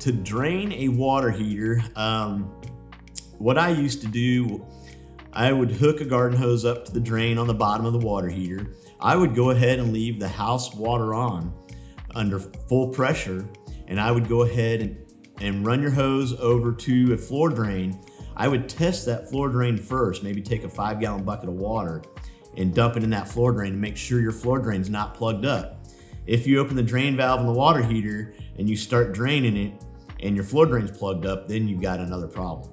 to drain a water heater, what I used to do, I would hook a garden hose up to the drain on the bottom of the water heater. I would go ahead and leave the house water on under full pressure, and I would go ahead and run your hose over to a floor drain. I would test that floor drain first, maybe take a 5-gallon bucket of water and dump it in that floor drain to make sure your floor drain's not plugged up. If you open the drain valve in the water heater and you start draining it and your floor drain's plugged up, then you've got another problem.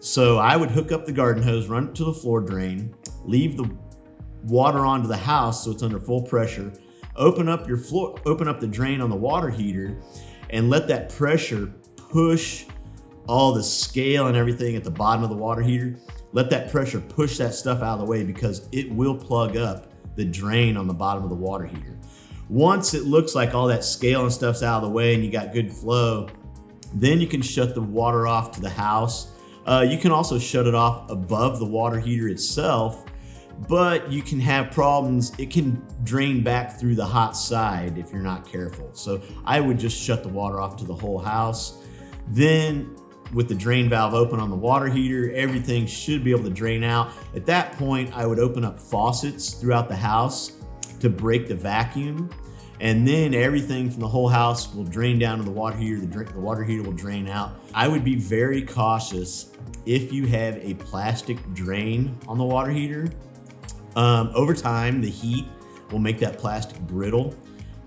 So I would hook up the garden hose, run it to the floor drain, leave the water onto the house so it's under full pressure, open up the drain on the water heater, and let that pressure push all the scale and everything at the bottom of the water heater. Let that pressure push that stuff out of the way, because it will plug up the drain on the bottom of the water heater. Once it looks like all that scale and stuff's out of the way and you got good flow, then you can shut the water off to the house. You can also shut it off above the water heater itself, but you can have problems. It can drain back through the hot side if you're not careful. So I would just shut the water off to the whole house. Then with the drain valve open on the water heater, everything should be able to drain out. At that point, I would open up faucets throughout the house to break the vacuum, and then everything from the whole house will drain down to the water heater. The water heater will drain out. I would be very cautious if you have a plastic drain on the water heater. Over time, the heat will make that plastic brittle,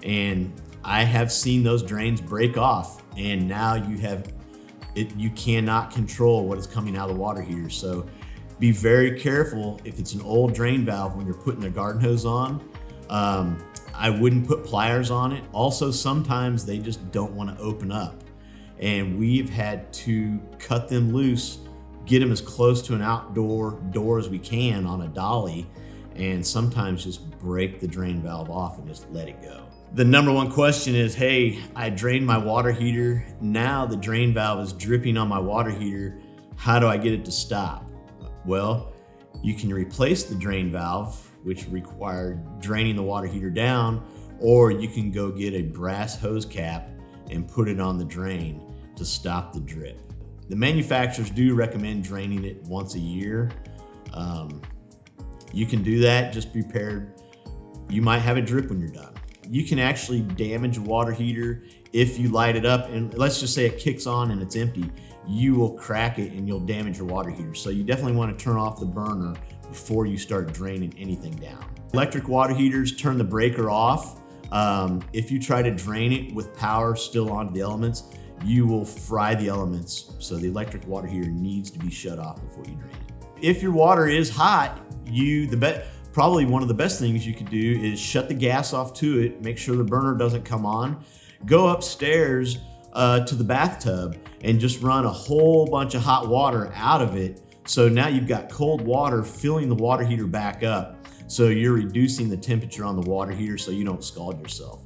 and I have seen those drains break off, and now you cannot control what is coming out of the water heater. So be very careful if it's an old drain valve when you're putting the garden hose on. I wouldn't put pliers on it. Also, sometimes they just don't want to open up, and we've had to cut them loose, get them as close to an outdoor door as we can on a dolly, and sometimes just break the drain valve off and just let it go. The number one question is, hey, I drained my water heater. Now the drain valve is dripping on my water heater. How do I get it to stop? Well, you can replace the drain valve, which required draining the water heater down, or you can go get a brass hose cap and put it on the drain to stop the drip. The manufacturers do recommend draining it once a year. You can do that, just be prepared. You might have a drip when you're done. You can actually damage a water heater if you light it up, and let's just say it kicks on and it's empty. You will crack it and you'll damage your water heater. So you definitely want to turn off the burner before you start draining anything down. Electric water heaters, turn the breaker off. If you try to drain it with power still onto the elements, you will fry the elements. So the electric water heater needs to be shut off before you drain it. If your water is hot, probably one of the best things you could do is shut the gas off to it, make sure the burner doesn't come on, go upstairs to the bathtub and just run a whole bunch of hot water out of it. So now you've got cold water filling the water heater back up. So you're reducing the temperature on the water heater so you don't scald yourself.